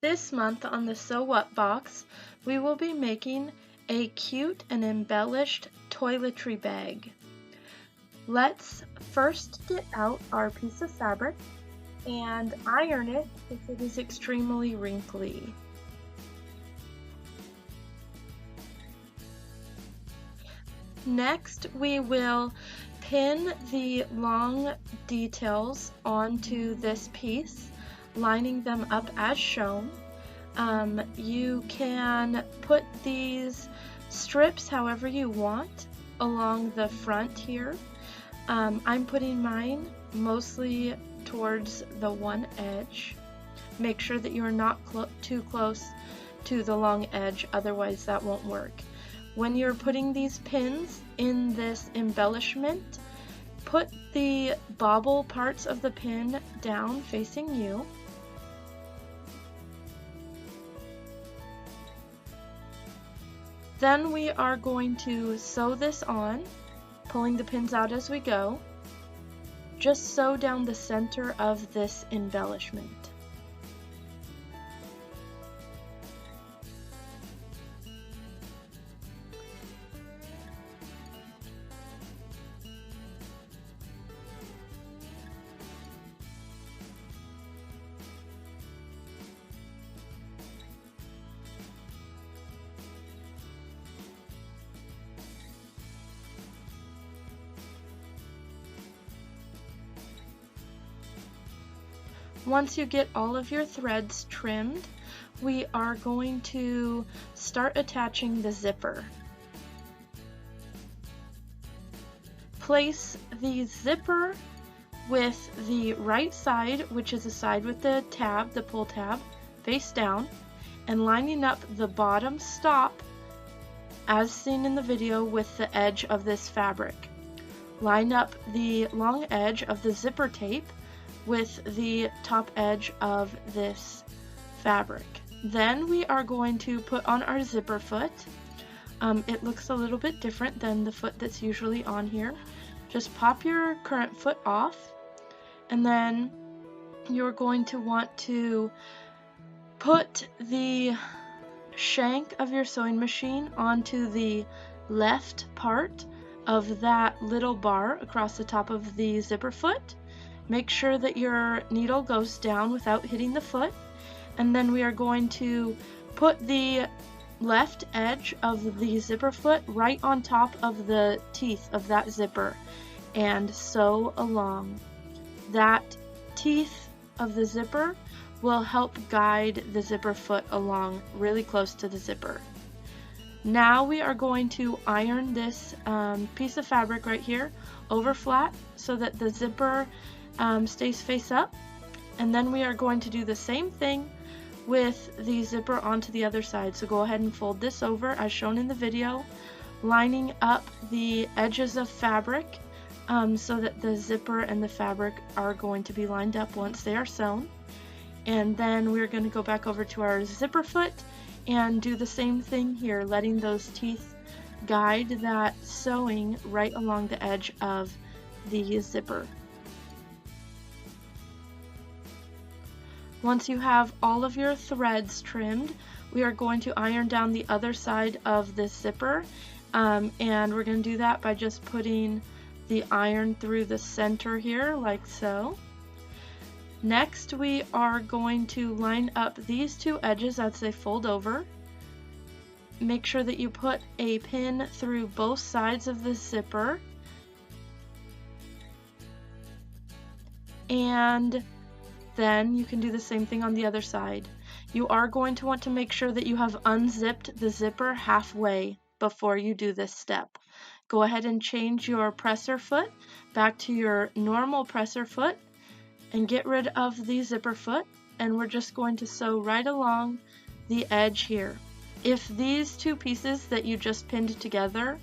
This month on the So What box, we will be making a cute and embellished toiletry bag. Let's first get out our piece of fabric and iron it if it is extremely wrinkly. Next, we will pin the long details onto this piece, lining them up as shown. You can put these strips however you want along the front here. I'm putting mine mostly towards the one edge. Make sure that you're not too close to the long edge, otherwise that won't work. When you're putting these pins in this embellishment, put the bobble parts of the pin down facing you. Then we are going to sew this on, pulling the pins out as we go. Just sew down the center of this embellishment. Once you get all of your threads trimmed, we are going to start attaching the zipper. Place the zipper with the right side, which is the side with the tab, the pull tab, face down, and lining up the bottom stop as seen in the video with the edge of this fabric. Line up the long edge of the zipper tape with the top edge of this fabric. Then we are going to put on our zipper foot. It looks a little bit different than the foot that's usually on here. Just pop your current foot off, and then you're going to want to put the shank of your sewing machine onto the left part of that little bar across the top of the zipper foot. Make sure that your needle goes down without hitting the foot, and then we are going to put the left edge of the zipper foot right on top of the teeth of that zipper and sew along. That teeth of the zipper will help guide the zipper foot along really close to the zipper. Now we are going to iron this piece of fabric right here over flat so that the zipper stays face up, and then we are going to do the same thing with the zipper onto the other side. So go ahead and fold this over as shown in the video, lining up the edges of fabric so that the zipper and the fabric are going to be lined up once they are sewn. And then we're going to go back over to our zipper foot and do the same thing here, letting those teeth guide that sewing right along the edge of the zipper. Once you have all of your threads trimmed, we are going to iron down the other side of this zipper, and we're going to do that by just putting the iron through the center here like so. Next, we are going to line up these two edges as they fold over. Make sure that you put a pin through both sides of the zipper, and then you can do the same thing on the other side. You are going to want to make sure that you have unzipped the zipper halfway before you do this step. Go ahead and change your presser foot back to your normal presser foot and get rid of the zipper foot, and we're just going to sew right along the edge here. If these two pieces that you just pinned together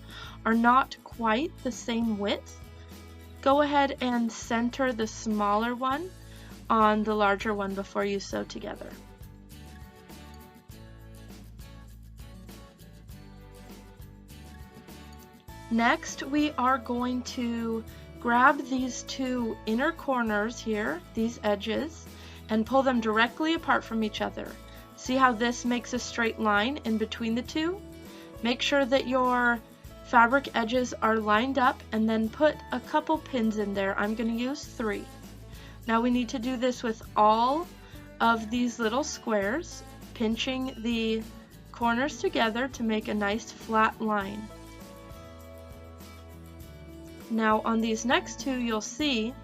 are not quite the same width, go ahead and center the smaller one on the larger one before you sew together. Next, we are going to grab these two inner corners here, these edges, and pull them directly apart from each other. See how this makes a straight line in between the two? Make sure that your fabric edges are lined up and then put a couple pins in there. I'm going to use 3. Now we need to do this with all of these little squares, pinching the corners together to make a nice flat line. Now on these next 2, you'll see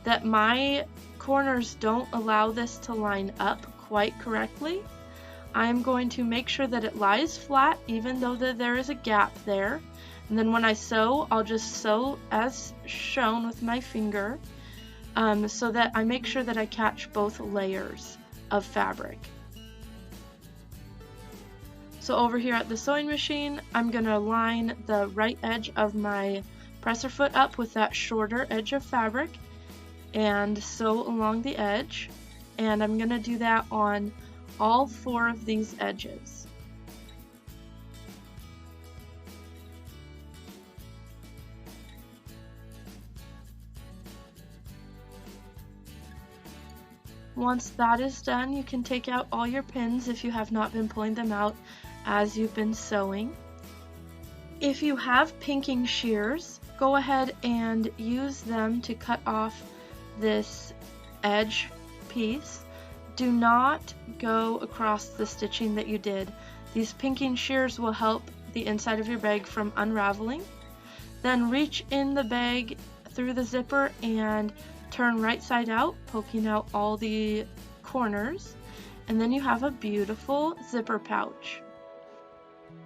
that my corners don't allow this to line up quite correctly. I'm going to make sure that it lies flat even though there is a gap there. And then when I sew, I'll just sew as shown with my finger, so that I make sure that I catch both layers of fabric. So over here at the sewing machine, I'm going to line the right edge of my presser foot up with that shorter edge of fabric and sew along the edge. And I'm going to do that on all 4 of these edges. Once that is done, you can take out all your pins if you have not been pulling them out as you've been sewing. If you have pinking shears, go ahead and use them to cut off this edge piece. Do not go across the stitching that you did. These pinking shears will help the inside of your bag from unraveling. Then reach in the bag through the zipper and turn right side out, poking out all the corners, and then you have a beautiful zipper pouch.